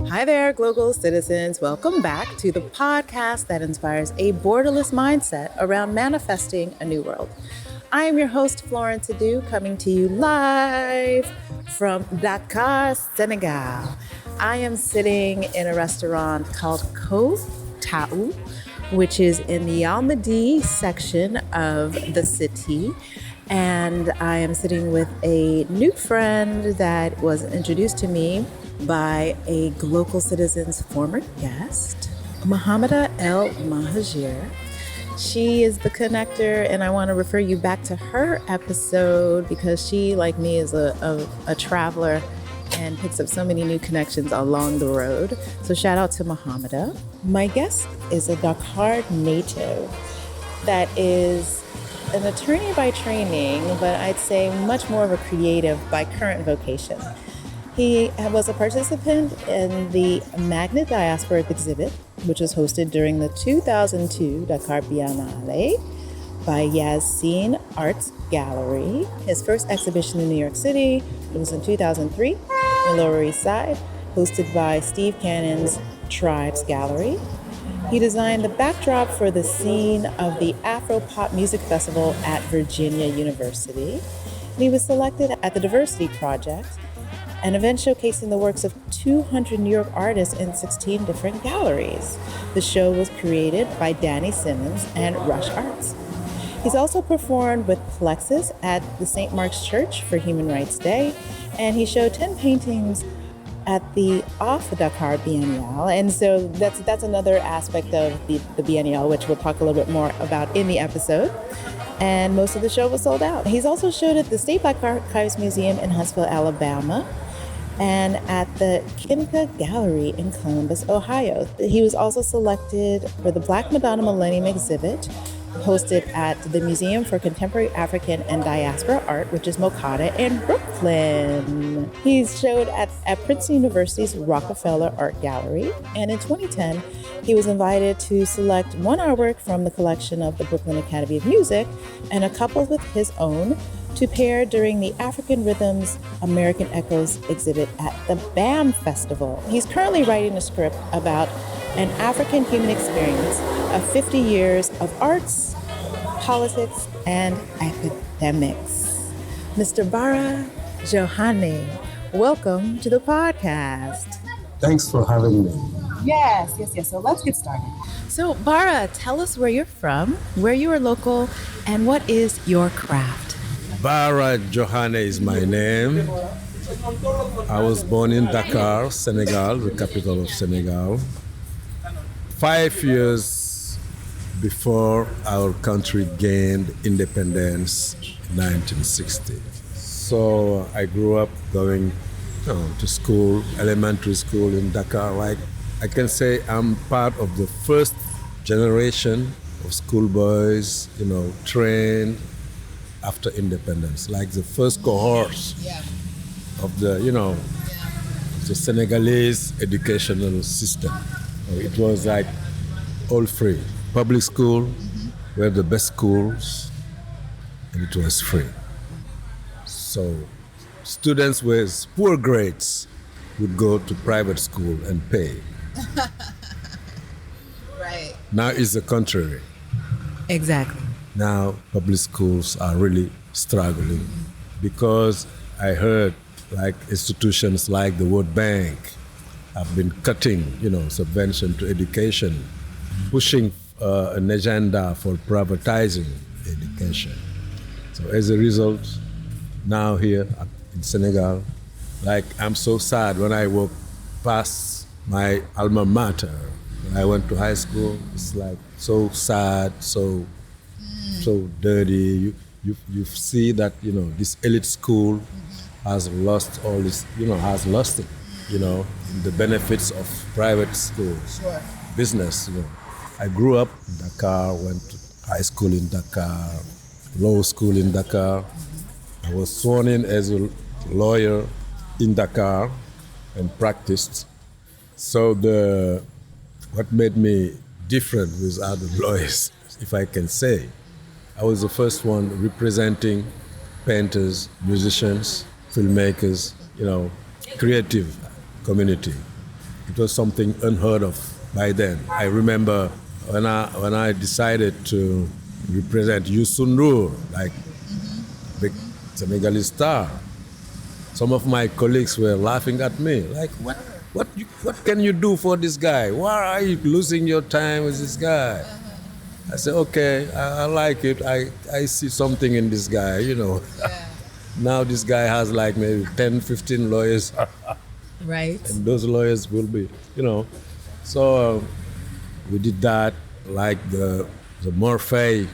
Hi there, global citizens. Welcome back to the podcast that inspires a borderless mindset around manifesting a new world. I am your host, Florence Adu, coming to you live from Dakar, Senegal. I am sitting in a restaurant called Ko Tau, which is in the Almadi section of the city. And I am sitting with a new friend that was introduced to me by a local citizen's former guest, Mohameda El Mahajir. She is the connector, and I want to refer you back to her episode because she, like me, is a traveler and picks up so many new connections along the road. So shout out to Mohameda. My guest is a Dakar native that is an attorney by training, but I'd say much more of a creative by current vocation. He was a participant in the Magnet Diaspora exhibit, which was hosted during the 2002 Dakar Biennale by Yassine Arts Gallery. His first exhibition in New York City, it was in 2003, in the Lower East Side, hosted by Steve Cannon's Tribes Gallery. He designed the backdrop for the scene of the Afro Pop Music Festival at Virginia University. And he was selected at the Diversity Project, an event showcasing the works of 200 New York artists in 16 different galleries. The show was created by Danny Simmons and Rush Arts. He's also performed with Plexus at the St. Mark's Church for Human Rights Day, and he showed 10 paintings at the Off Dakar Biennale. And so that's another aspect of the Biennale, which we'll talk a little bit more about in the episode. And most of the show was sold out. He's also showed at the State Black Archives Museum in Huntsville, Alabama, and at the Kinka Gallery in Columbus, Ohio. He was also selected for the Black Madonna Millennium exhibit, hosted at the Museum for Contemporary African and Diaspora Art, which is Mokata in Brooklyn. He's showed at Princeton University's Rockefeller Art Gallery, and in 2010, he was invited to select one artwork from the collection of the Brooklyn Academy of Music and a couple with his own to pair during the African Rhythms American Echoes exhibit at the BAM Festival. He's currently writing a script about an African human experience of 50 years of arts, politics, and academics. Mr. Bara Diokhane, welcome to the podcast. Thanks for having me. Yes. So let's get started. So Bara, tell us where you're from, where you are local, and what is your craft? Bara Diokhané is my name. I was born in Dakar, Senegal, the capital of Senegal, 5 years before our country gained independence in 1960. So I grew up going to school, elementary school in Dakar. Like I can say I'm part of the first generation of schoolboys, trained after independence, like the first cohort of the Senegalese educational system. It was like all free. Public school were the best schools, and it was free. So students with poor grades would go to private school and pay. Right. Now it's the contrary. Exactly. Now public schools are really struggling because I heard like institutions like the World Bank have been cutting, subvention to education, pushing an agenda for privatizing education. So as a result, now here in Senegal, like I'm so sad when I walk past my alma mater. When I went to high school, it's like so sad, so dirty. You see that this elite school has lost all this, has lost it, the benefits of private schools, Sure. business. I grew up in Dakar, went to high school in Dakar, law school in Dakar. I was sworn in as a lawyer in Dakar and practiced. So what made me different with other lawyers, if I can say, I was the first one representing painters, musicians, filmmakers, creative community. It was something unheard of by then. I remember when I decided to represent Youssou N'Dour, like big Senegalese star. Some of my colleagues were laughing at me, like, what can you do for this guy? Why are you losing your time with this guy? I said, okay, I like it. I see something in this guy, you know. Now this guy has like maybe 10, 15 lawyers. Right. And those lawyers will be, you know. So we did that, like the Morphe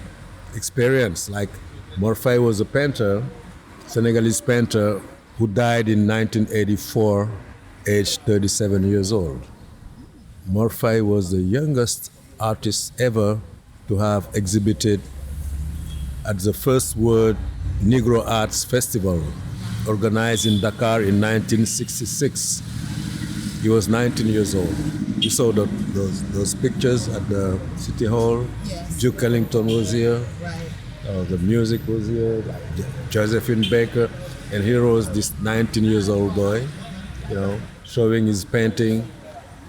experience. Like Morphe was a painter, Senegalese painter, who died in 1984, aged 37 years old. Morphe was the youngest artist ever to have exhibited at the first World Negro Arts Festival, organized in Dakar in 1966. He was 19 years old. You saw those pictures at the City Hall. Yes. Duke Ellington was here. Right. The music was here. Josephine Baker. And here was this 19 years old boy, you know, showing his painting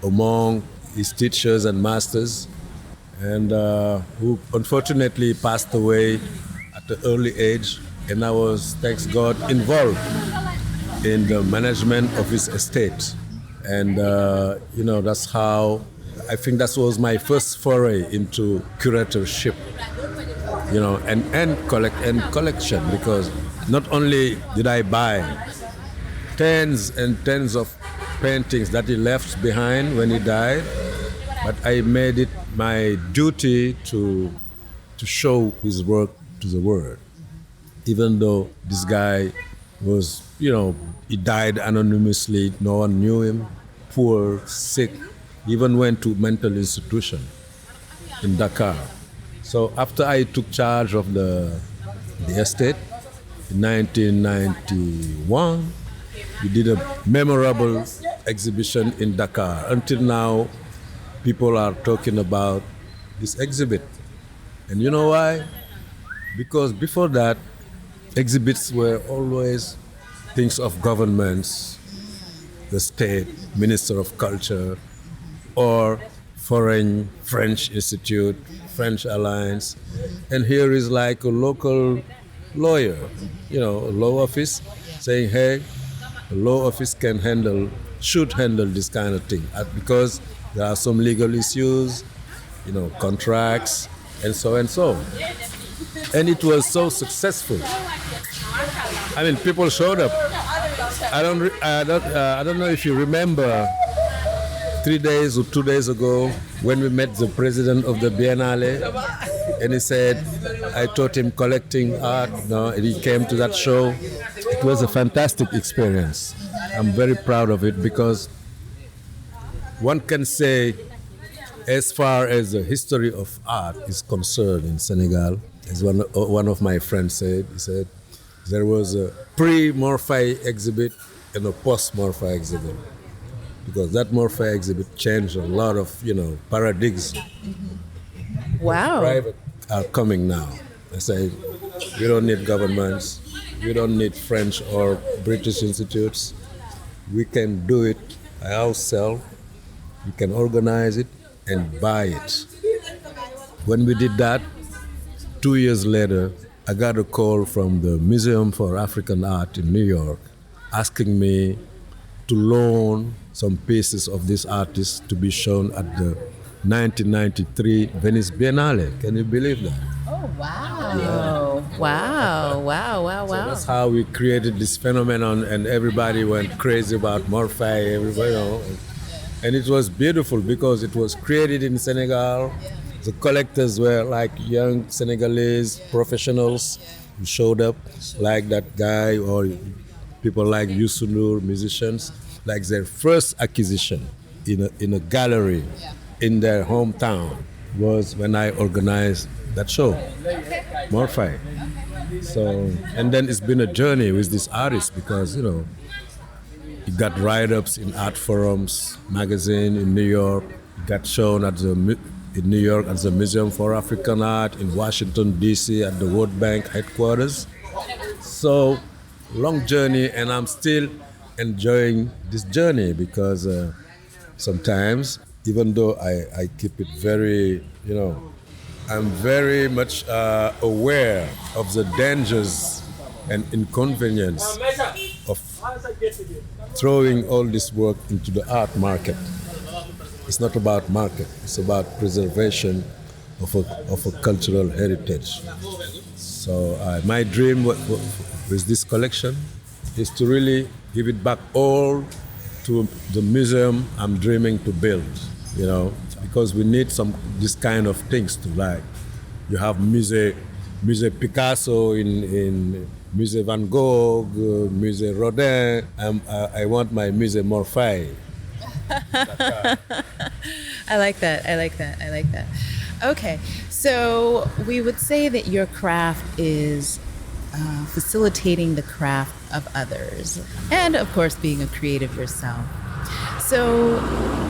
among his teachers and masters, and who unfortunately passed away at an early age. And I was, thanks God, involved in the management of his estate. And, you know, that's how, I think that was my first foray into curatorship, you know, and collection, because not only did I buy tens and tens of paintings that he left behind when he died, but I made it my duty to show his work to the world. Even though this guy was, you know, he died anonymously, no one knew him, poor, sick, even went to mental institution in Dakar. So after I took charge of the estate in 1991, we did a memorable exhibition in Dakar. Until now, people are talking about this exhibit. And you know why? Because before that, exhibits were always things of governments, the state, Minister of Culture, or foreign French Institute, French Alliance. And here is like a local lawyer, you know, a law office saying, hey, the law office should handle this kind of thing because there are some legal issues, you know, contracts, and so and so. And it was so successful. I mean, people showed up. I don't know if you remember 3 days or 2 days ago when we met the president of the Biennale, and he said, I taught him collecting art, and he came to that show. It was a fantastic experience. I'm very proud of it because one can say, as far as the history of art is concerned in Senegal, as one of my friends said, he said, there was a pre-Morphe exhibit and a post-Morphe exhibit. Because that Morphe exhibit changed a lot of, you know, paradigms. Wow. Private are coming now. They say, we don't need governments, we don't need French or British institutes. We can do it by ourselves. We can organize it and buy it. When we did that, 2 years later, I got a call from the Museum for African Art in New York asking me to loan some pieces of this artist to be shown at the 1993 Venice Biennale. Can you believe that? Oh, wow. Yeah. Wow. So that's how we created this phenomenon, and everybody went crazy about Morphe, everybody, you know. And it was beautiful because it was created in Senegal. The collectors were like young Senegalese professionals who showed up, like that guy, or people like Youssou N'Dour, musicians, like their first acquisition in a gallery in their hometown was when I organized that show, Morphe. So, and then it's been a journey with this artist because, you know, he got write-ups in Art Forums magazine in New York. He got shown in New York at the Museum for African Art, in Washington, D.C. at the World Bank headquarters. So, long journey, and I'm still enjoying this journey because sometimes, even though I keep it very, I'm very much aware of the dangers and inconvenience of throwing all this work into the art market. It's not about market, it's about preservation of a cultural heritage. So my dream with this collection is to really give it back all to the museum I'm dreaming to build, because we need this kind of things to like. You have Musée Picasso in Musée Van Gogh, Musée Rodin. I want my Musée Morphy. I like that. Okay, so we would say that your craft is facilitating the craft of others, and of course being a creative yourself. So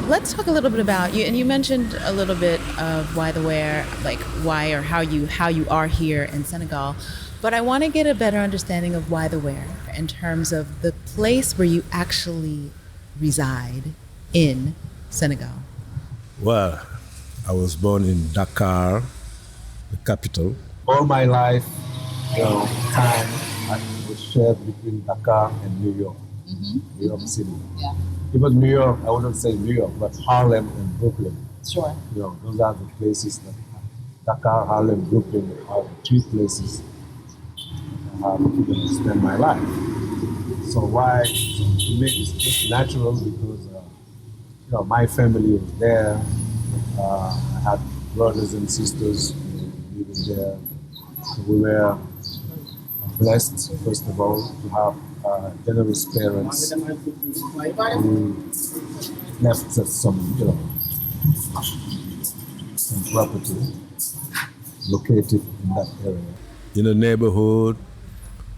let's talk a little bit about you. And you mentioned a little bit of why the where, like why or how you are here in Senegal. But I want to get a better understanding of why the where in terms of the place where you actually reside in Senegal. Well, I was born in Dakar, the capital. All my life, time was shared between Dakar and New York, New York City. Yeah. Even New York, I wouldn't say New York, but Harlem and Brooklyn. Sure. Those are the places that Dakar, Harlem, Brooklyn are the three places I have to spend my life. So why? So to me, it's just natural because my family was there. I had brothers and sisters living there. So we were blessed, first of all, to have generous parents who left us some property located in that area. In a neighborhood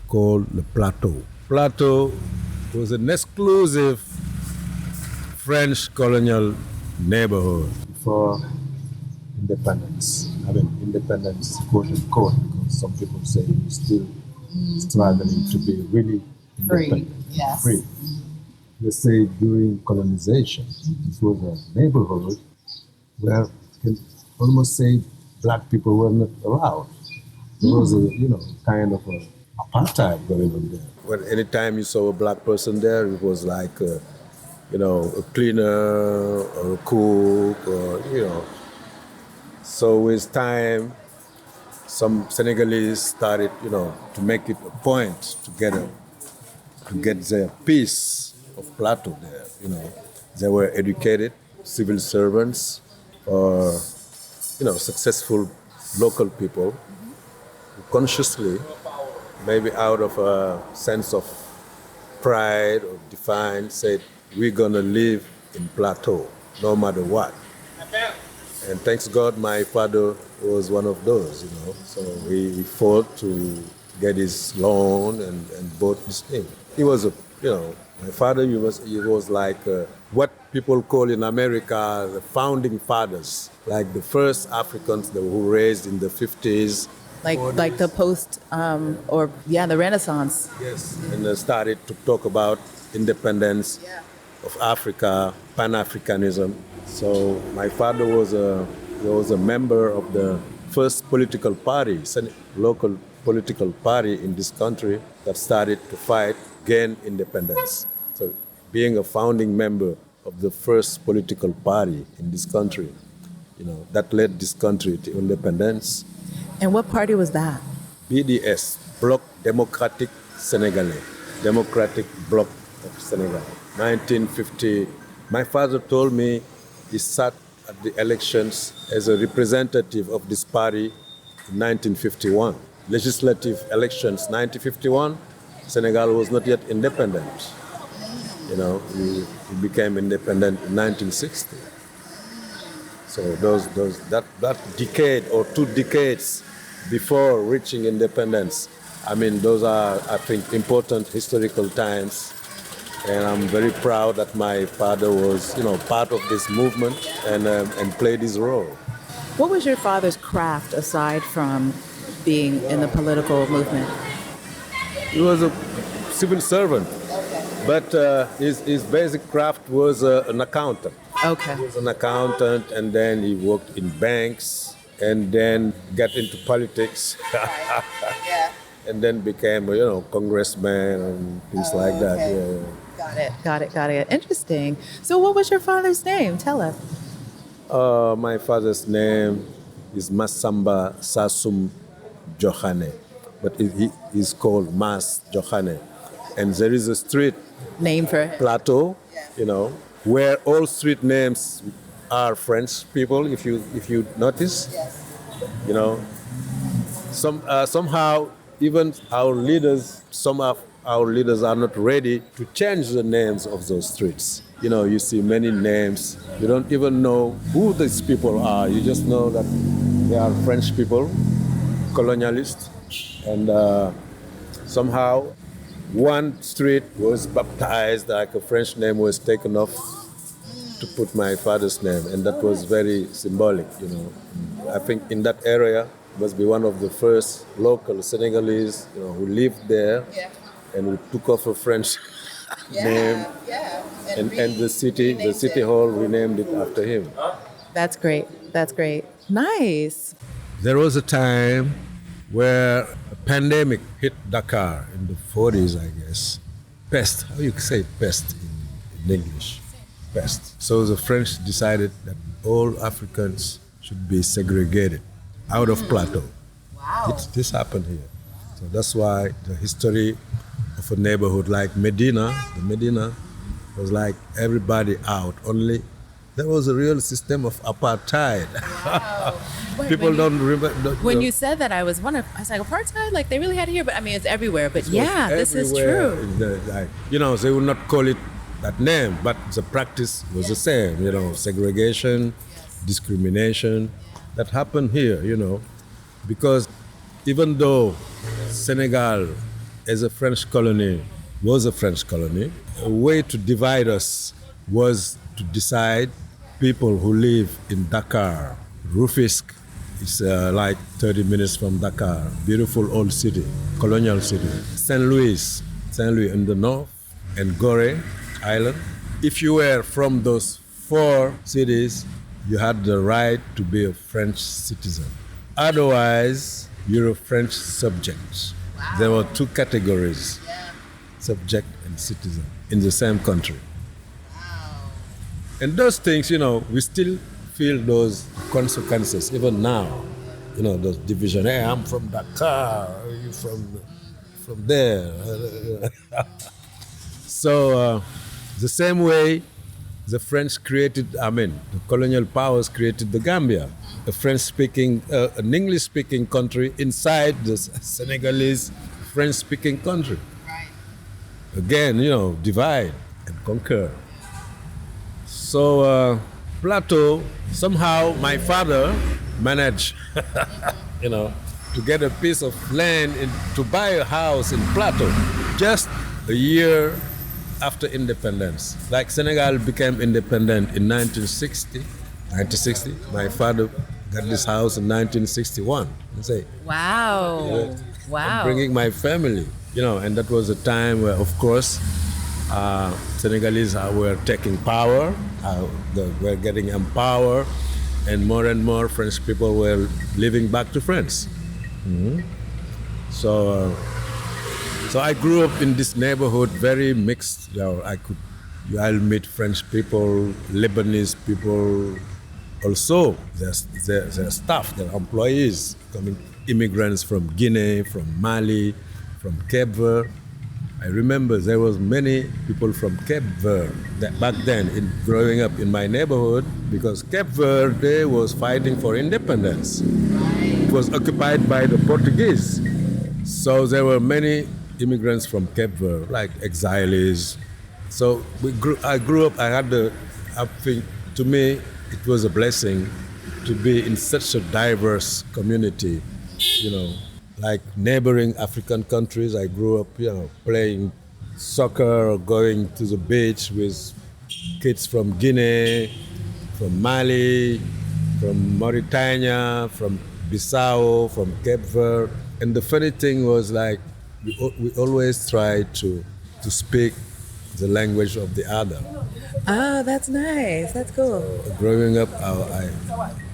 called the Plateau. Plateau was an exclusive French colonial neighborhood before independence. Independence, quote unquote, because some people say we're still struggling to be really independent. Free. Let's say during colonization, this was a neighborhood where you can almost say black people were not allowed. There was a kind of a apartheid going on there. When anytime you saw a black person there, it was like a cleaner or a cook or So with time, some Senegalese started to make it a point to get their piece of Plateau there. They were educated civil servants or successful local people who consciously, maybe out of a sense of pride or defiance, said, we're gonna live in Plateau no matter what. And thanks God my father was one of those, So he fought to get his loan and bought this thing. He was my father, he was like what people call in America the founding fathers, like the first Africans that were raised in the 50s. Like the post, the Renaissance. Yes, and they started to talk about independence of Africa, Pan-Africanism. So my father was a member of the first political party, local political party in this country that started to fight, gain independence. So being a founding member of the first political party in this country, that led this country to independence. And what party was that? BDS, Bloc Démocratique Sénégalais, Democratic Bloc of Senegal. 1950, my father told me he sat at the elections as a representative of this party in 1951. Legislative elections 1951, Senegal was not yet independent. We became independent in 1960. So that decade or 2 decades before reaching independence, those are, I think, important historical times. And I'm very proud that my father was, part of this movement and played his role. What was your father's craft aside from being in the political movement? He was a civil servant. But his basic craft was an accountant. Okay. He was an accountant, and then he worked in banks, and then got into politics, Yeah. and then became, congressman and things like that. okay. Yeah, yeah. Got it. Interesting. So, what was your father's name? Tell us. My father's name is Masamba Sasum Diokhane, but he's called Mas Diokhane. And there is a street, Name for Plateau, where all street names are French people. If you notice, you know, somehow even some of our leaders are not ready to change the names of those streets. You see many names. You don't even know who these people are. You just know that they are French people, colonialists, and somehow one street was baptized, like a French name was taken off to put my father's name, and that was very symbolic. I think in that area must be one of the first local Senegalese, who lived there, and who took off a French name, and the city hall renamed it after him. That's great. Nice. There was a time where a pandemic hit Dakar in the 40s, I guess. Pest, how you say pest in English? Pest. So the French decided that all Africans should be segregated out of Plateau. Wow. This happened here. So that's why the history of a neighborhood like Medina was like everybody out. Only there was a real system of apartheid. Wow. People don't remember. When you said that, I was like, apartheid? Like, they really had it here, but I mean, it's everywhere. But yeah, this is everywhere. true. They would not call it that name, but the practice was the same. Segregation, discrimination, that happened here. Because even though Senegal, as a French colony, was a French colony, a way to divide us was to decide people who live in Dakar, Rufisque. It's like 30 minutes from Dakar. Beautiful old city, colonial city. Saint Louis in the north, and Gorée Island. If you were from those 4 cities, you had the right to be a French citizen. Otherwise, you're a French subject. Wow. There were 2 categories, subject and citizen, in the same country. Wow. And those things, we still feel those consequences even now. Those division. Hey, I'm from Dakar. You from there. So the same way the French the colonial powers created the Gambia, an English-speaking country inside the Senegalese French-speaking country. Right. Again, divide and conquer. So Plateau, somehow my father managed, to get a piece of land to buy a house in Plateau just a year after independence. Like Senegal became independent in 1960. My father got this house in 1961. Wow. Wow. I'm bringing my family, and that was a time where, of course, Senegalese were taking power, were getting empowered, and more French people were living back to France. Mm-hmm. So I grew up in this neighborhood, very mixed. I'll meet French people, Lebanese people, also their staff, their employees, immigrants from Guinea, from Mali, from Cape Verde. I remember there was many people from Cape Verde back then growing up in my neighborhood, because Cape Verde was fighting for independence. It was occupied by the Portuguese. So there were many immigrants from Cape Verde, like exiles. So I grew up, I think to me, it was a blessing to be in such a diverse community, like neighboring African countries. I grew up, playing soccer or going to the beach with kids from Guinea, from Mali, from Mauritania, from Bissau, from Cape Verde. And the funny thing was, like, we always tried to speak the language of the other. Oh, that's nice. That's cool. Growing up,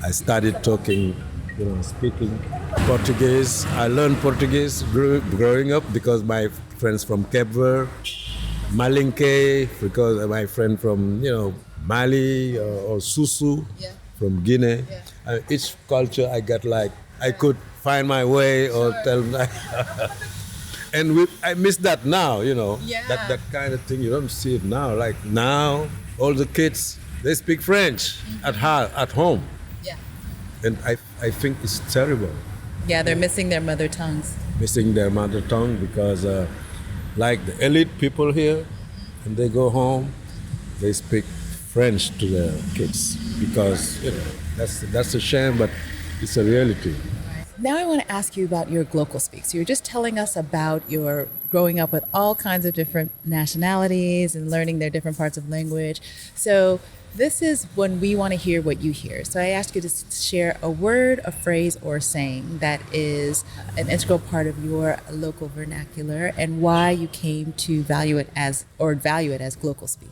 I started talking, speaking Portuguese. I learned Portuguese growing up because my friends from Cape Verde, Malinke, because my friend from, Mali or Susu from Guinea. Each culture I got I could find my way or tell. And I miss that now, that kind of thing. You don't see it now. Like now, all the kids, they speak French at home. Yeah. And I think it's terrible. Yeah, they're missing their mother tongues. Missing their mother tongue because like the elite people here, when they go home, they speak French to their kids because, that's a shame, but it's a reality. Now I want to ask you about your local speak. So you're just telling us about your growing up with all kinds of different nationalities and learning their different parts of language. So this is when we want to hear what you hear. So I ask you to share a word, a phrase, or a saying that is an integral part of your local vernacular and why you came to value it as local speak.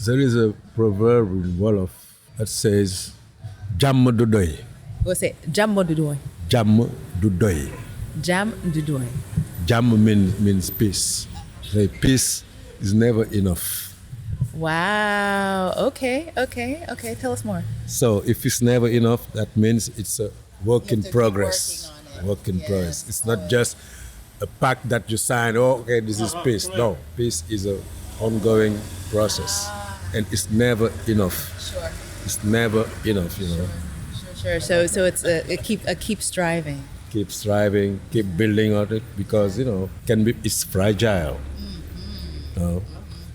There is a proverb in Wolof that says, "Jam du doy." We'll say jam du doy. Jam du doy. Jam du doy. Jam means peace. Say peace is never enough. Wow. Okay. Tell us more. So if it's never enough, that means it's a work in progress. Work in progress. It's not just a pact that you sign. Oh, okay, this is peace. No, peace is an ongoing process, and it's never enough. Sure. It's never enough. Sure. So it's keep striving. Keep striving, keep building on it because it's fragile.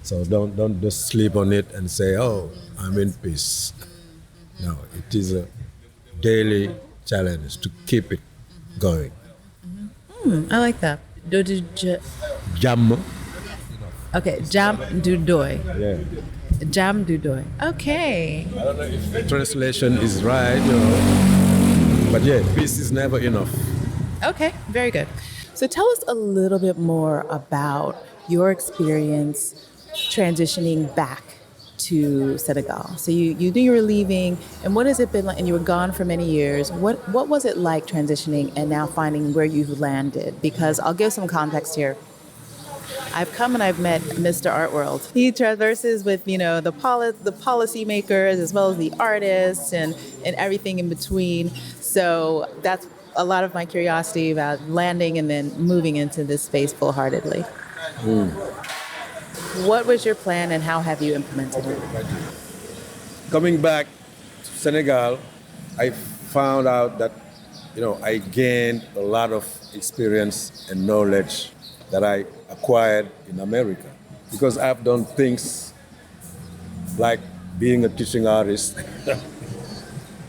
So don't just sleep on it and say, "Oh, I'm in peace." No, it is a daily challenge to keep it going. I like that. Jam. Okay, jam du doy. Yeah. Jam du doy. Okay. I don't know if the translation is right, but yeah, peace is never enough. Okay, very good. So tell us a little bit more about your experience transitioning back to Senegal. So you knew you were leaving, and what has it been like? And you were gone for many years. What was it like transitioning and now finding where you've landed? Because I'll give some context here. I've come and I've met Mr. Art World. He traverses with, the policymakers as well as the artists and everything in between. So that's a lot of my curiosity about landing and then moving into this space full-heartedly. What was your plan and how have you implemented it? Coming back to Senegal, I found out that, I gained a lot of experience and knowledge that I acquired in America. Because I've done things like being a teaching artist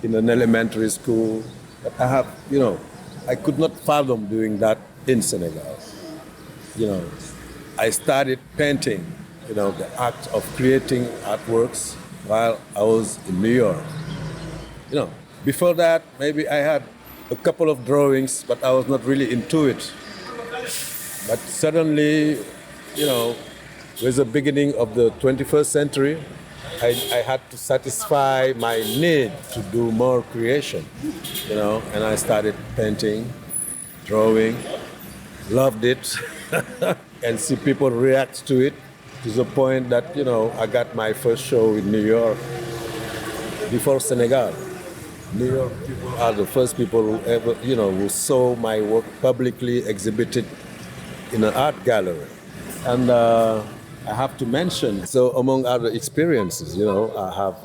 in an elementary school. But I could not fathom doing that in Senegal. I started painting, the act of creating artworks while I was in New York. Before that, maybe I had a couple of drawings, but I was not really into it. But suddenly, with the beginning of the 21st century, I had to satisfy my need to do more creation, and I started painting, drawing, loved it, and see people react to it to the point that, I got my first show in New York before Senegal. New York people are the first people who ever, who saw my work publicly exhibited in an art gallery. And I have to mention, so among other experiences, I have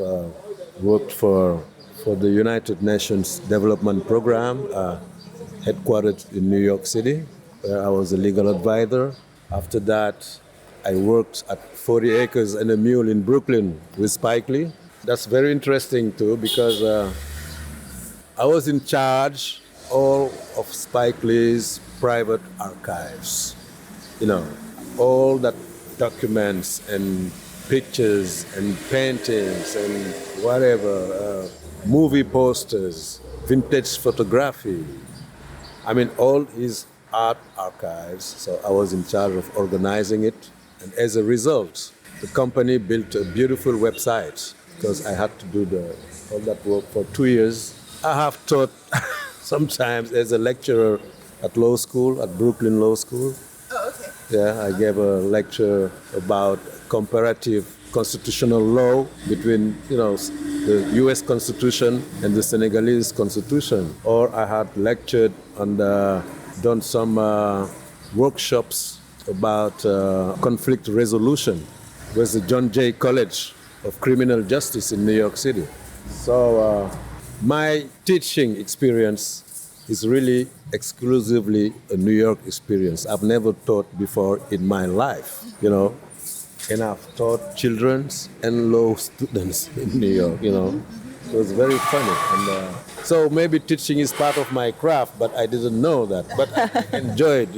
worked for the United Nations Development Program, headquartered in New York City, where I was a legal advisor. After that, I worked at 40 Acres and a Mule in Brooklyn with Spike Lee. That's very interesting too, because I was in charge all of Spike Lee's private archives. All that documents and pictures and paintings and whatever, movie posters, vintage photography. All his art archives. So I was in charge of organizing it. And as a result, the company built a beautiful website because I had to do all that work for 2 years. I have taught sometimes as a lecturer at law school, at Brooklyn Law School. Oh, okay. Yeah, I gave a lecture about comparative constitutional law between, the U.S. Constitution and the Senegalese Constitution. Or I had lectured and done some workshops about conflict resolution with the John Jay College of Criminal Justice in New York City. So my teaching experience is really exclusively a New York experience. I've never taught before in my life, and I've taught children and law students in New York, So it's very funny. And so maybe teaching is part of my craft, but I didn't know that. But I enjoyed,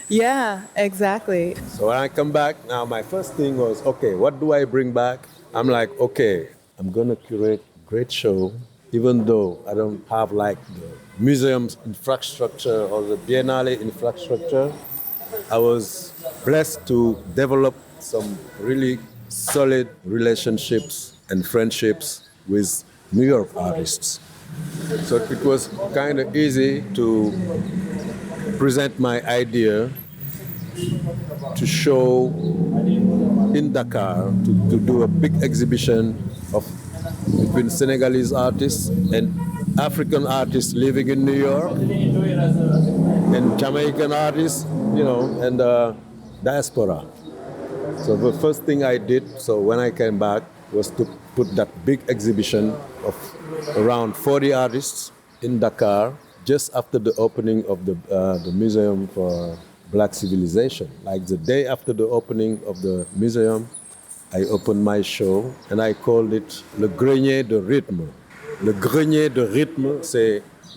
Yeah, exactly. So when I come back, now my first thing was, okay, what do I bring back? I'm like, okay, I'm going to curate a great show, even though I don't have like the museum's infrastructure or the Biennale infrastructure. I was blessed to develop some really solid relationships and friendships with New York artists. So it was kind of easy to present my idea to show in Dakar, to do a big exhibition between Senegalese artists and African artists living in New York and Jamaican artists, and diaspora. So the first thing I did, so when I came back, was to put that big exhibition of around 40 artists in Dakar just after the opening of the Museum for Black Civilization. Like the day after the opening of the museum, I opened my show and I called it Le Grenier de Rythme. Le Grenier de Rythme,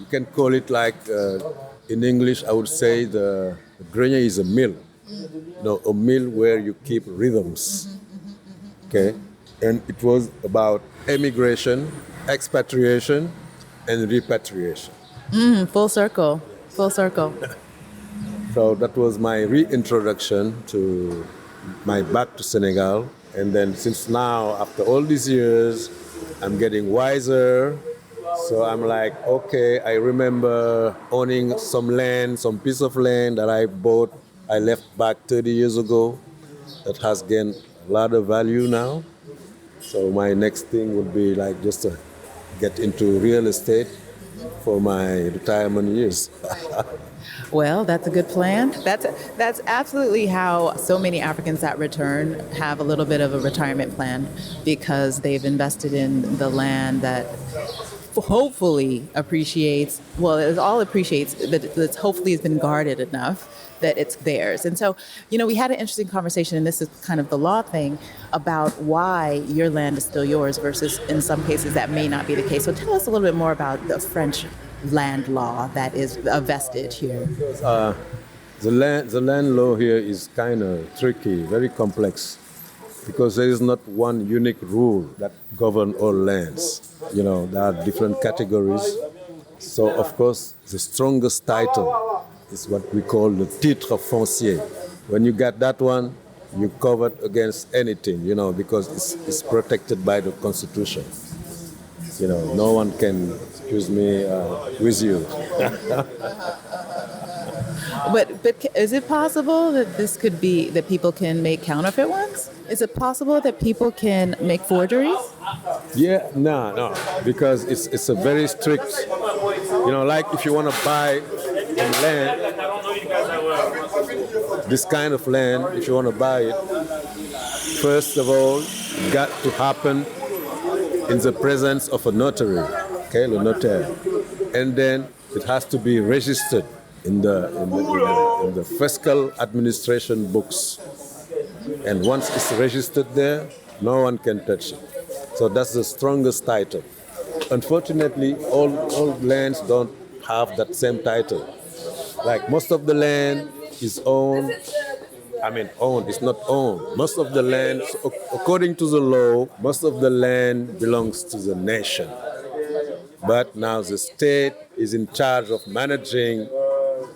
you can call it like, in English, I would say the grenier is a mill. A mill where you keep rhythms. Okay? And it was about emigration, expatriation, and repatriation. Full circle. Full circle. So that was my reintroduction to my back to Senegal. And then since now, after all these years, I'm getting wiser. So I'm like, okay, I remember owning some piece of land that I bought, I left back 30 years ago, that has gained a lot of value now. So my next thing would be like just to get into real estate for my retirement years. Well, that's a good plan. That's absolutely how so many Africans that return have a little bit of a retirement plan, because they've invested in the land that hopefully appreciates, well, it all appreciates, but it hopefully has been guarded enough that it's theirs. And so, we had an interesting conversation, and this is kind of the law thing, about why your land is still yours versus in some cases that may not be the case. So tell us a little bit more about the French land law that is a vestige here. The land law here is kind of tricky, very complex, because there is not one unique rule that governs all lands. There are different categories. So, of course, the strongest title is what we call the titre foncier. When you get that one, you're covered against anything, because it's protected by the Constitution. No one can accuse me with you. But is it possible that this could be, that people can make counterfeit ones? Is it possible that people can make forgeries? Yeah, no, because it's a very strict, like if you want to buy land, this kind of land, if you want to buy it, first of all, it got to happen in the presence of a notary, okay, le notaire. And then it has to be registered in the fiscal administration books. And once it's registered there, no one can touch it. So that's the strongest title. Unfortunately, all lands don't have that same title. Like most of the land is owned, it's not owned. Most of the land, according to the law, most of the land belongs to the nation. But now the state is in charge of managing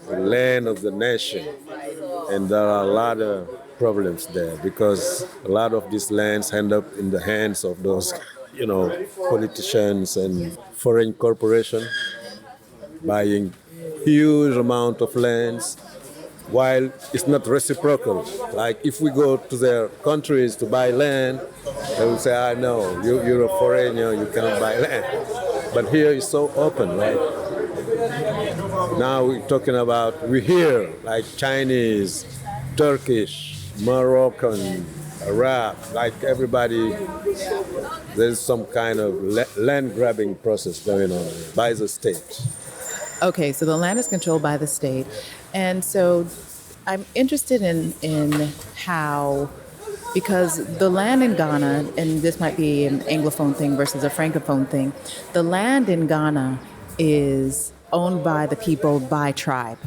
the land of the nation. And there are a lot of problems there because a lot of these lands end up in the hands of those, politicians and foreign corporations buying huge amount of lands while it's not reciprocal. Like if we go to their countries to buy land, they will say, no, you're a foreigner, you cannot buy land. But here it's so open, right? Now we're talking about, we hear like Chinese, Turkish, Moroccan, Arab, like everybody, there's some kind of land grabbing process going on by the state. Okay, so the land is controlled by the state. And so I'm interested in how, because the land in Ghana, and this might be an Anglophone thing versus a Francophone thing, the land in Ghana is owned by the people by tribe.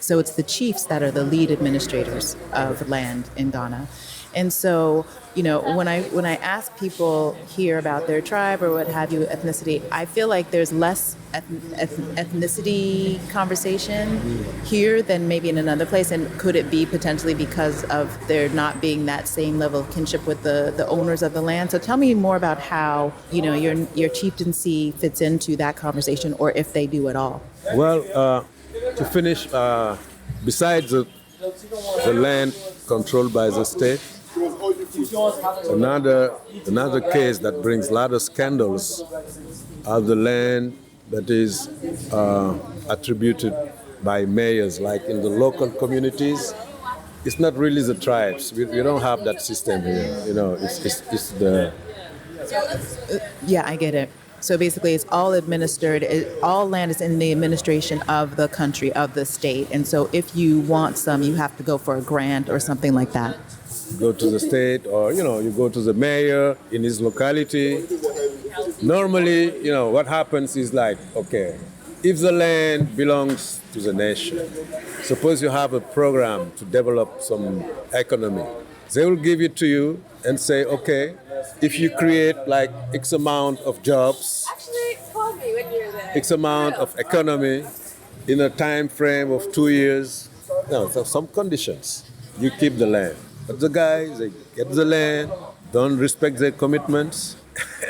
So it's the chiefs that are the lead administrators of land in Ghana. And so, when I ask people here about their tribe or what have you, ethnicity, I feel like there's less ethnicity conversation here than maybe in another place. And could it be potentially because of there not being that same level of kinship with the owners of the land? So tell me more about how, your chieftaincy fits into that conversation, or if they do at all. Well, to finish, besides the land controlled by the state, another case that brings a lot of scandals are the land that is attributed by mayors, like in the local communities. It's not really the tribes. We don't have that system here. It's the... Yeah, I get it. So basically, it's all administered, all land is in the administration of the country, of the state. And so if you want some, you have to go for a grant or something like that. Go to the state, or, you go to the mayor in his locality. Normally, what happens is like, okay, if the land belongs to the nation, suppose you have a program to develop some economy, they will give it to you and say, okay, if you create like X amount of jobs, X amount of economy in a time frame of 2 years, so some conditions, you keep the land. But the guys, they get the land, don't respect their commitments,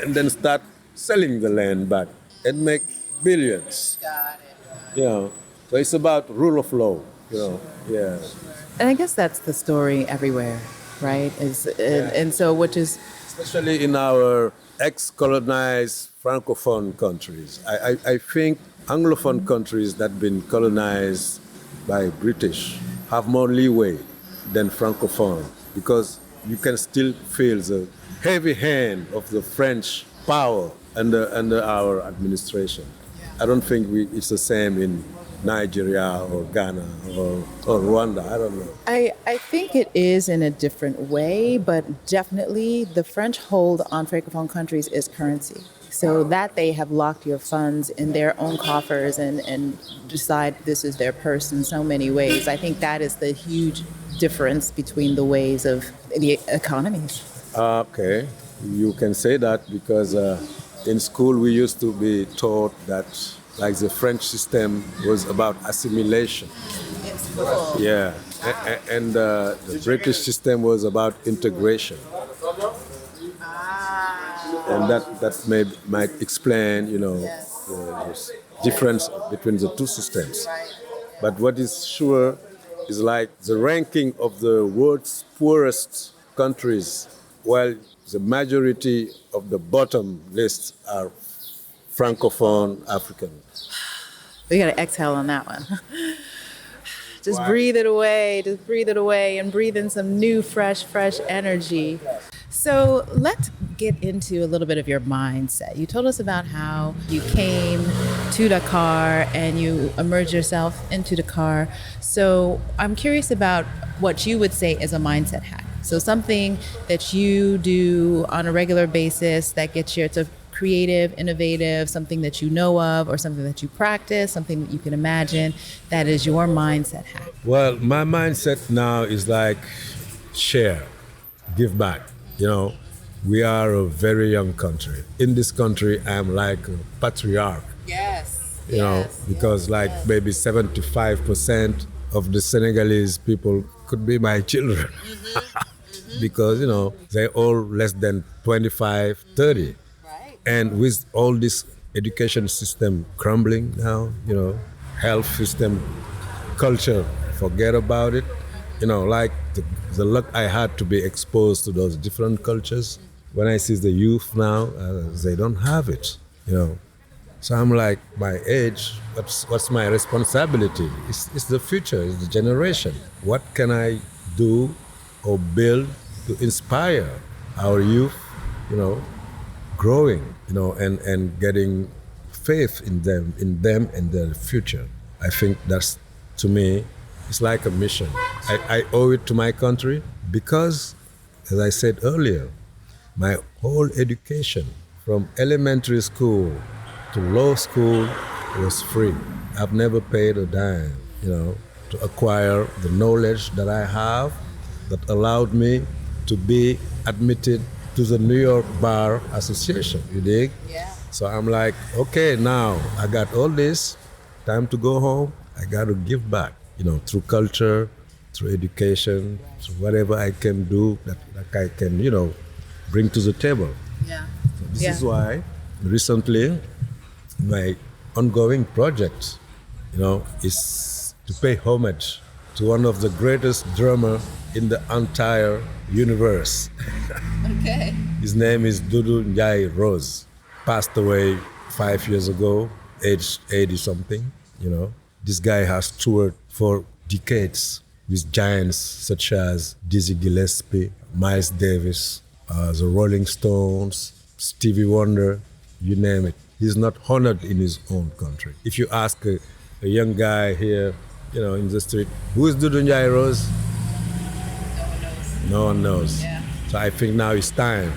and then start selling the land back and make billions. Got it. So it's about rule of law, yeah. And I guess that's the story everywhere, right? And so which is... Especially in our ex-colonized Francophone countries. I think Anglophone countries that have been colonized by British have more leeway than Francophone, because you can still feel the heavy hand of the French power under our administration. I don't think it's the same in Nigeria or Ghana or Rwanda. I don't know. I think it is in a different way, but definitely the French hold on Francophone countries is currency. So that they have locked your funds in their own coffers and decide this is their purse in so many ways. I think that is the huge difference between the ways of the economies. Okay, you can say that because in school we used to be taught that like the French system was about assimilation. It's cool. Yeah, and the British system was about integration. And that might explain, the difference between the two systems. But what is sure is like the ranking of the world's poorest countries, while the majority of the bottom list are Francophone African. We got to exhale on that one. Just breathe it away. Just breathe it away and breathe in some new, fresh energy. So let's get into a little bit of your mindset. You told us about how you came to Dakar and you immersed yourself into Dakar. So I'm curious about what you would say is a mindset hack. So something that you do on a regular basis that gets you, it's a creative, innovative, something that you know of or something that you practice, something that you can imagine that is your mindset hack. Well, my mindset now is like share, give back. We are a very young country. In this country, I'm like a patriarch. Yes. Because maybe 75% of the Senegalese people could be my children. Because, they're all less than 25, 30. Right. And with all this education system crumbling now, health system, culture, forget about it. Like the luck I had to be exposed to those different cultures. When I see the youth now, they don't have it, So I'm like, my age, what's my responsibility? It's the future, it's the generation. What can I do or build to inspire our youth, growing, and getting faith in them and their future. I think that's, to me, it's like a mission. I owe it to my country because, as I said earlier, my whole education from elementary school to law school was free. I've never paid a dime, to acquire the knowledge that I have that allowed me to be admitted to the New York Bar Association, you dig? Yeah. So I'm like, okay, now I got all this, time to go home, I got to give back, through culture, through education, through whatever I can do that I can, bring to the table. Yeah. So this is why recently my ongoing project, is to pay homage to one of the greatest drummer in the entire universe. Okay. His name is Dudu Njai Rose. Passed away 5 years ago, aged 80 something, This guy has toured for decades with giants such as Dizzy Gillespie, Miles Davis, the Rolling Stones, Stevie Wonder, you name it. He's not honored in his own country. If you ask a young guy here, in the street, who is Dudu Njai Rose? No one knows. Yeah. So I think now it's time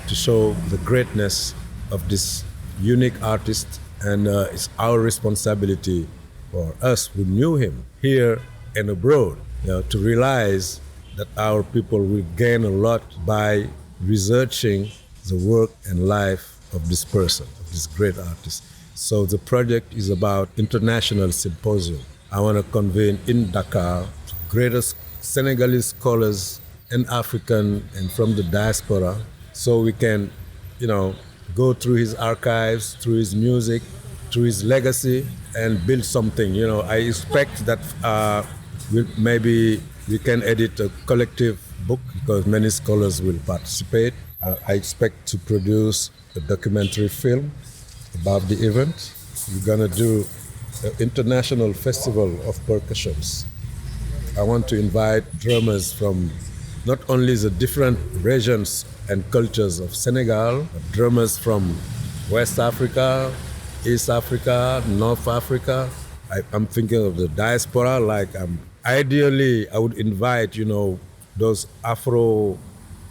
to show the greatness of this unique artist, and it's our responsibility for us who knew him here and abroad, to realize that our people will gain a lot by researching the work and life of this person, of this great artist. So the project is about international symposium. I want to convene in Dakar greatest Senegalese scholars and African and from the diaspora, so we can, go through his archives, through his music, through his legacy, and build something. I expect that maybe we can edit a collective book because many scholars will participate. I expect to produce a documentary film about the event. We're gonna do an international festival of percussions. I want to invite drummers from not only the different regions and cultures of Senegal, but drummers from West Africa, East Africa, North Africa. I'm thinking of the diaspora, ideally I would invite, those Afro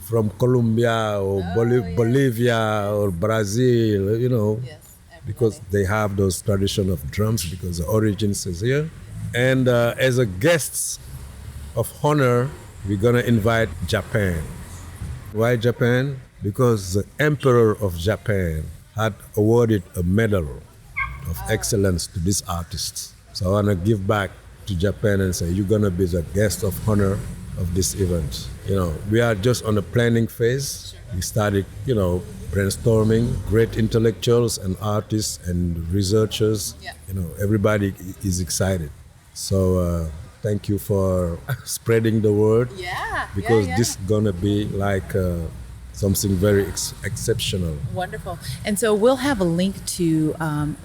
from Colombia or Bolivia or Brazil, Yes, because they have those tradition of drums because the origins is here. And as a guests of honor, we're gonna invite Japan. Why Japan? Because the Emperor of Japan had awarded a medal of excellence to this artist. So I wanna give back to Japan and say, you're gonna be the guest of honor of this event. We are just on the planning phase. We started, brainstorming, great intellectuals and artists and researchers. Yeah. Everybody is excited. So thank you for spreading the word. Yeah. Because this is gonna be like something very exceptional. Wonderful. And so we'll have a link to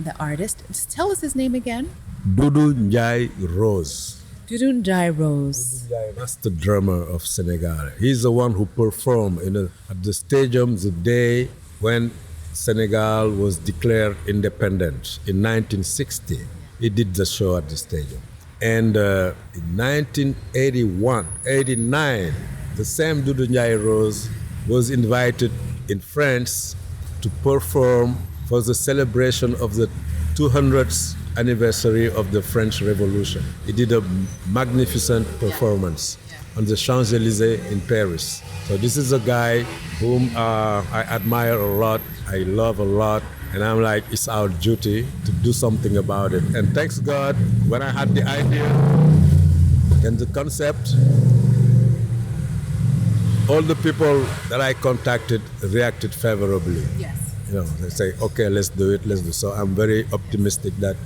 the artist. Just tell us his name again. Dudu Njai Rose. Dudu Njai Rose. That's the drummer of Senegal. He's the one who performed at the stadium the day when Senegal was declared independent in 1960. He did the show at the stadium. And in 1989, the same Dudu Njai Rose was invited in France to perform for the celebration of the 200th anniversary of the French Revolution. He did a magnificent performance on the Champs-Élysées in Paris. So this is a guy whom I admire a lot, I love a lot, and I'm like, it's our duty to do something about it. And thanks God, when I had the idea and the concept, all the people that I contacted reacted favorably. Yes. They say, okay, let's do it, let's do. So I'm very optimistic that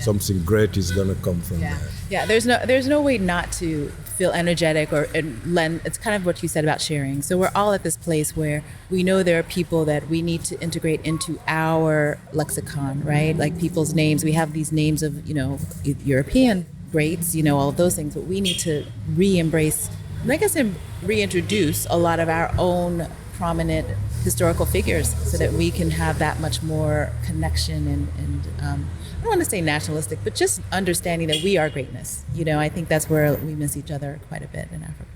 something great is going to come from there. Yeah, there's no way not to feel energetic and lend. It's kind of what you said about sharing. So we're all at this place where we know there are people that we need to integrate into our lexicon, right? Like people's names. We have these names of, European greats, all of those things, but we need to re-embrace, like I said, reintroduce a lot of our own prominent historical figures so that we can have that much more connection and I don't want to say nationalistic, but just understanding that we are greatness. I think that's where we miss each other quite a bit in Africa.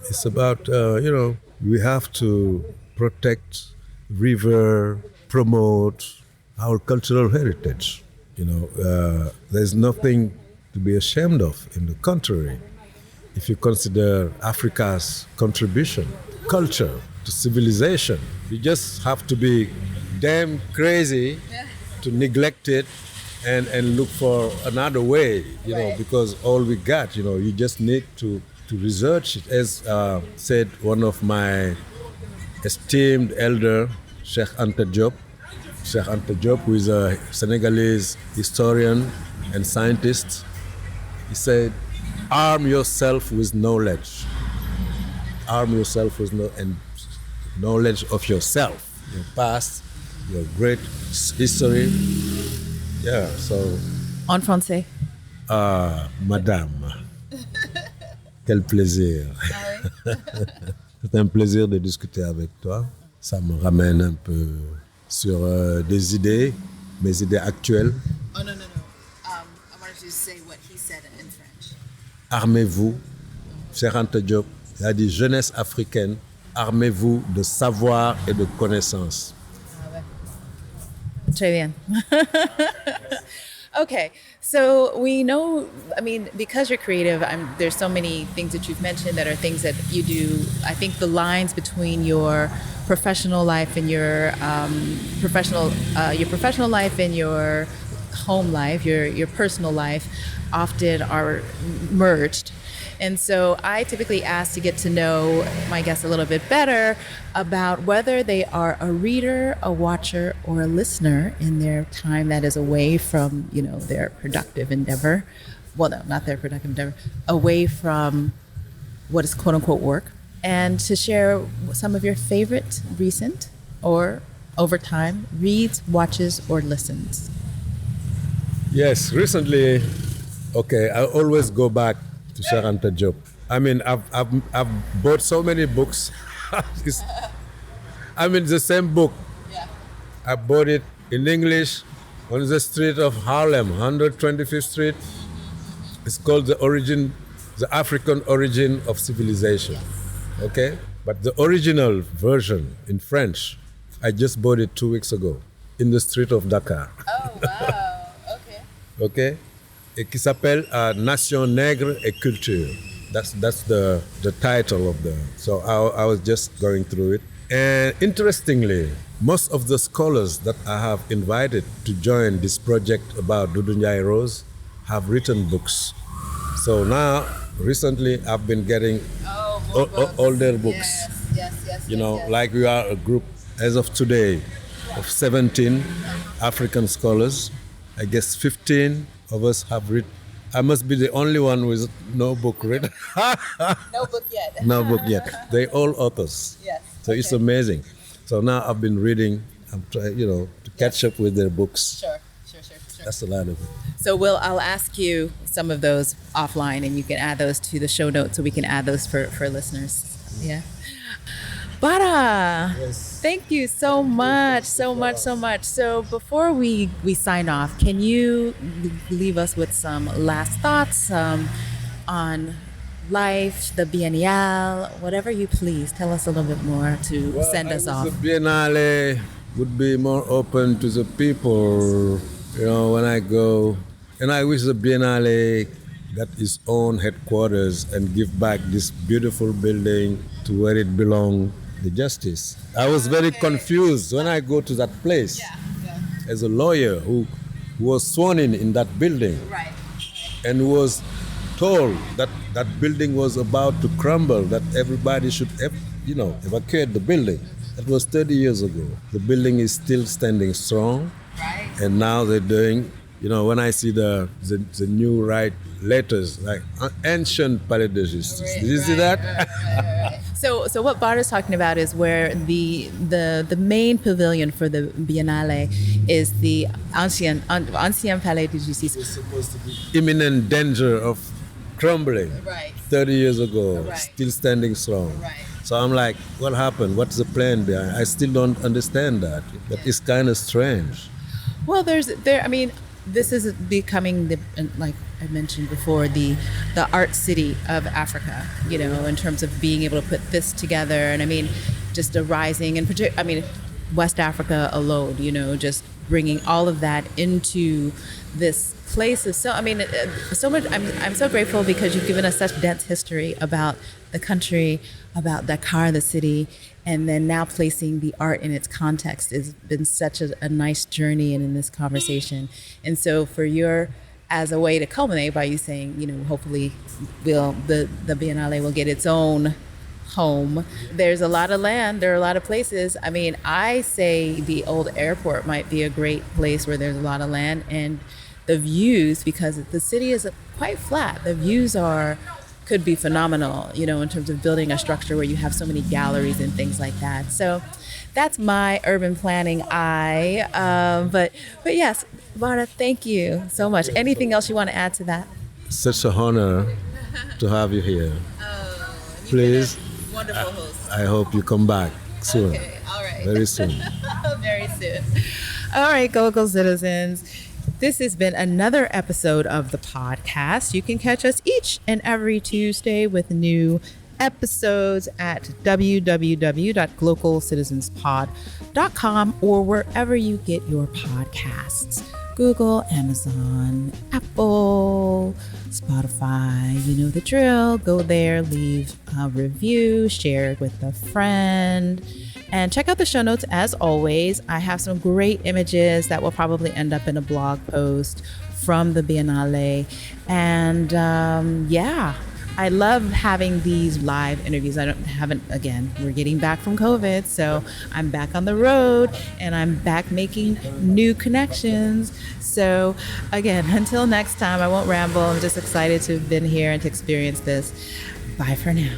It's about, we have to protect, revere, promote our cultural heritage. There's nothing to be ashamed of. In the contrary, if you consider Africa's contribution, culture, to civilization, you just have to be damn crazy to neglect it and look for another way, because all we got, you just need to research it. As said one of my esteemed elder, Sheikh Anta Diop, who is a Senegalese historian and scientist, he said, arm yourself with knowledge. Arm yourself with knowledge of yourself, your past, your great history. Yeah, so. En français. Madame, quel plaisir. C'est un plaisir de discuter avec toi. Ça me ramène un peu sur des idées, mes idées actuelles. Oh, no. I wanted you to say what he said in French. Armez-vous. Cheikh Anta Diop, il a dit jeunesse africaine, armez-vous de savoir et de connaissance. Très bien. Okay, so we know, because you're creative, there's so many things that you've mentioned that are things that you do. I think the lines between your professional life and your professional life and your home life, your personal life, often are merged. And so I typically ask to get to know my guests a little bit better about whether they are a reader, a watcher, or a listener in their time that is away from, their productive endeavor. Well, no, not their productive endeavor. Away from what is quote unquote work. And to share some of your favorite recent or over time reads, watches, or listens. Yes, recently, I always go back to Cheikh Anta Diop. I've bought so many books. The same book. Yeah. I bought it in English on the street of Harlem, 125th Street. It's called The African Origin of Civilization. Okay? But the original version in French, I just bought it 2 weeks ago in the street of Dakar. Oh, wow. Okay. Okay? Et qui s'appelle Nation Nègre et Culture. That's the title of the. So I was just going through it. And interestingly, most of the scholars that I have invited to join this project about Doudou Ndiaye Rose have written books. So now, recently, I've been getting older books. Yes. Like we are a group, as of today, of 17 African scholars. I guess 15 of us have written. I must be the only one with no book written. No book yet. No book yet. They're all authors. Yes. So it's amazing. So now I've been reading. I'm trying, to catch up with their books. Sure. That's a lot of it. So I'll ask you some of those offline, and you can add those to the show notes, so we can add those for listeners. Yeah. Bara, Yes. Thank you so much. So before we sign off, can you leave us with some last thoughts on life, the Biennial, whatever you please. Tell us a little bit more to send us off. The Biennale would be more open to the people, when I go. And I wish the Biennale got its own headquarters and give back this beautiful building to where it belongs, the justice. I was very confused when I go to that place as a lawyer who was sworn in that building. Right. And was told that that building was about to crumble, that everybody should evacuate the building. That was 30 years ago. The building is still standing strong. Right. And now they're doing, when I see the new right letters, like ancient Palais de Justice. Did you see that? Right. So what Bara is talking about is where the main pavilion for the Biennale is the Ancien Palais de Justice. It's supposed to be imminent danger of crumbling. Right. 30 years ago, Right. still standing strong. Right. So I'm like, what happened? What's the plan behind? I still don't understand that. But it's kind of strange. Well, this is becoming like I mentioned before, the art city of Africa, in terms of being able to put this together. And just a rising, and West Africa alone, just bringing all of that into this place is so much. I'm so grateful because you've given us such dense history about the country, about Dakar, the city, and then now placing the art in its context has been such a nice journey and in this conversation. And so as a way to culminate by you saying, hopefully the Biennale will get its own home. There's a lot of land. There are a lot of places. I say the old airport might be a great place where there's a lot of land, and the views, because the city is quite flat. The views could be phenomenal, in terms of building a structure where you have so many galleries and things like that. So that's my urban planning eye. But yes, Bara, thank you so much. Anything else you want to add to that? Such an honor to have you here. Oh, Please. Wonderful host. I hope you come back soon. Okay, all right. Very soon. Very soon. All right, Global Citizens. This has been another episode of the podcast. You can catch us each and every Tuesday with new episodes at www.glocalcitizenspod.com or wherever you get your podcasts. Google, Amazon, Apple, Spotify, you know the drill. Go there, leave a review, share it with a friend. And check out the show notes as always. I have some great images that will probably end up in a blog post from the Biennale. And I love having these live interviews. Again, we're getting back from COVID, so I'm back on the road and I'm back making new connections. So again, until next time, I won't ramble. I'm just excited to have been here and to experience this. Bye for now.